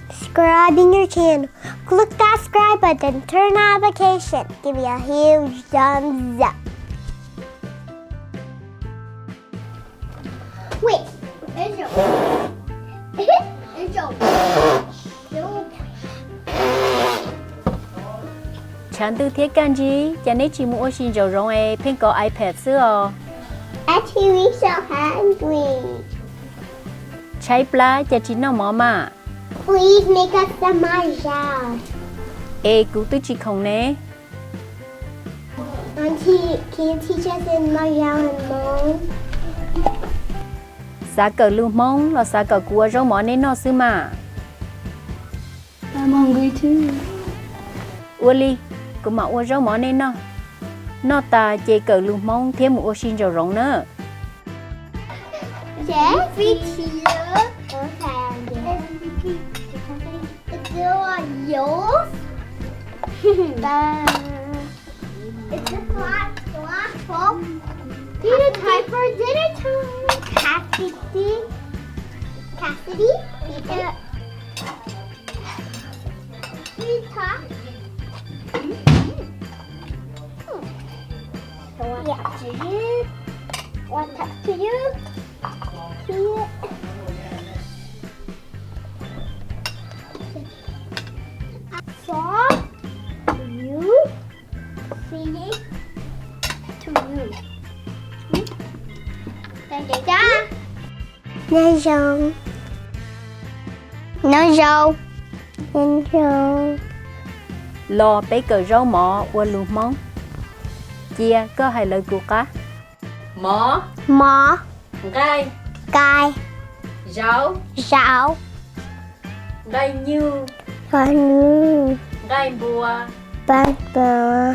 subscribing your channel. Click that subscribe button, turn on notification, give me a huge thumbs up. Wait, there's your there's your Chẳng tư thiết can gì, cho nên chỉ mua xin dầu rong ấy, phim có iPad xưa. Actually, so hungry. Cháy plá cho chị nó mỏ mà. Please make us some mahjong. Ê, cứu tôi chị không nè. Auntie, can you teach us in mahjong and Hmong? Xã cờ lưu mong là xã cờ của rau mỏ nên nó xưa mà. I'm hungry too. Uli, cũng mà ua rau mỏ nên nó. Nó ta chê cờ lưu mong thêm một ô xin dầu rong nữa. Every teacher. Okay, there are yours. It's a glass full. Dinner time for dinner time. Cassidy. Please talk. So what to you? What to you? See it. Saw to you. See it to you. Nó dâu. Nó dâu. Nó dâu. Lo bấy cờ rau mỏ ua lưu mong. Chia có hai lời của cá. Mỏ. Mỏ. Gai. Gai. Rau. Rau. Gai như. Gai như. Gai bùa. Bát bờ.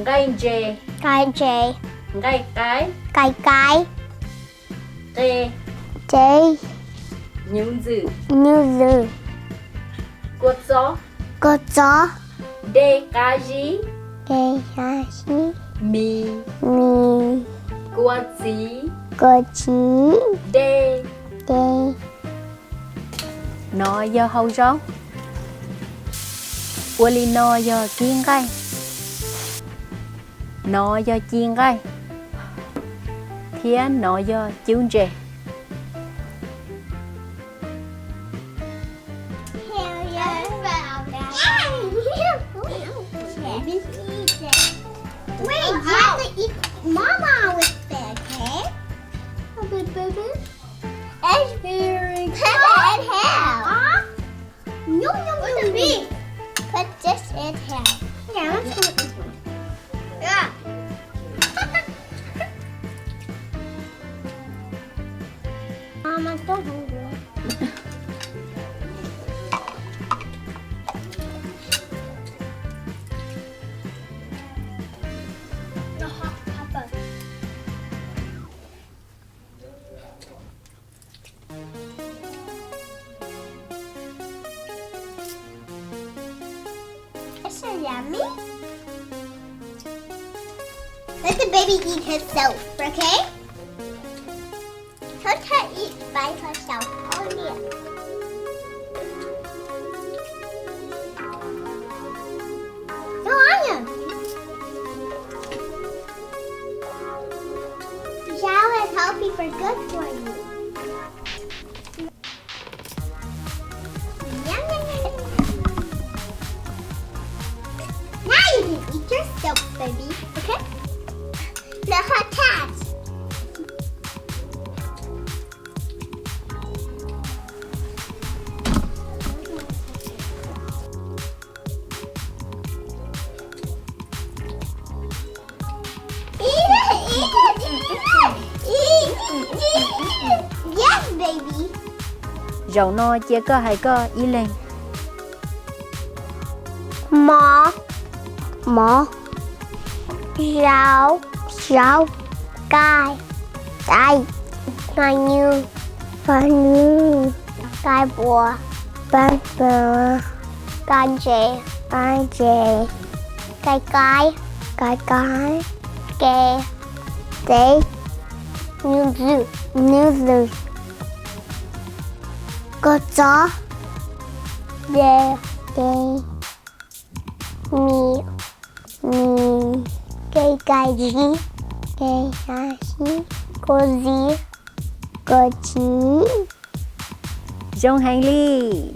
Gai dê. Gai dê. Gai cái. Gai cái. Tê. Tê. Như dữ. Như dữ. Cột gió. Cột gió. Đê cá gì. Đê cá gì. Mì. Mì. Cột gì. Cột chí. Đê. Đê. Nó do hầu rau. Uli nó do chiên gai. Nó do chiên gai. Thiên nó do chiên dê. Wait, you have to eat Mama with that, okay? Oh, good, baby. It's very good. And half. Yum, yum, what's the beef? Put this in half. Yeah, let's do it. Yeah. Mom, I'm so hungry. The hot pepper. It's so yummy. Let the baby eat herself, okay? Let her eat by herself. Oh yeah. No, I am. Shower is healthy for good for you. Yum, yum, yum. Now you can eat yourself, baby. Okay? Let her touch. Yes, baby. Rau nó chia có hai có ý lên. Mỏ. Mỏ. Rau. Rau. Cay. Cay. Cay như. Cay như. Cay bùa. Cay bùa. Cay dê. Cay dê. Cay cái. Cay cái. Kê. Tế. Như dư. Như dư. Cột gió. de, mi, cair, nascer, cozir, cotir. John Hanley.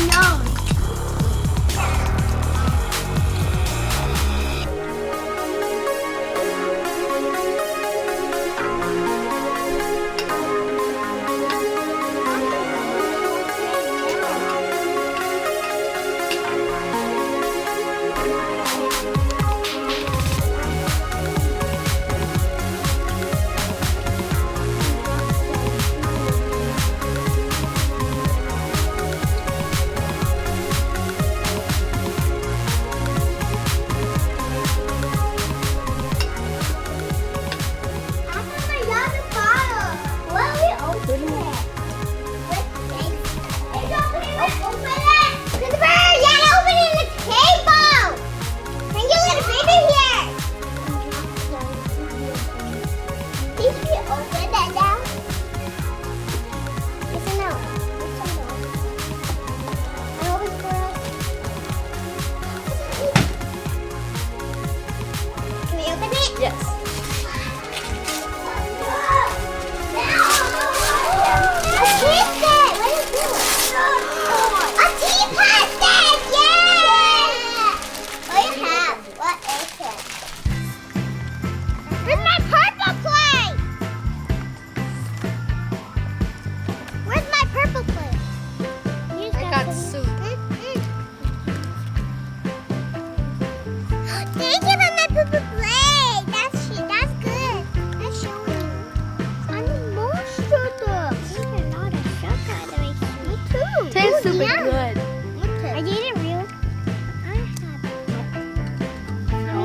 No. Yes. Where's my purple plate? Where's my purple plate? I got soup. Thank you for my purple plate. That's good. That's showing. I'm a monster though. These are not a sugar. Me too. Tastes Ooh, super yum. good. I did it real. I have No.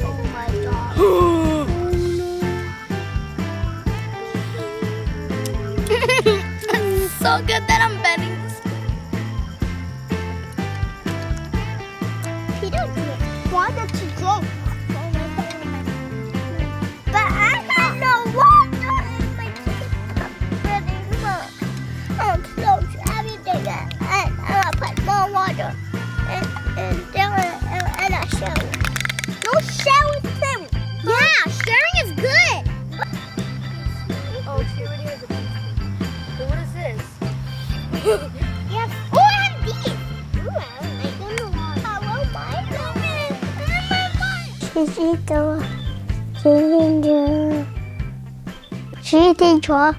Oh my god. So good that I'm betting. Peter wanted to drink. But I had no water in my teacup anymore. I'm so everything and I put more water and I share. No sharing thing. Yeah, sharing is good. Oh, she already has a piece. So what is this? Yes. Oh, I have these. Ooh, I don't like them a lot. Hello, my Chisito. 骑自行车。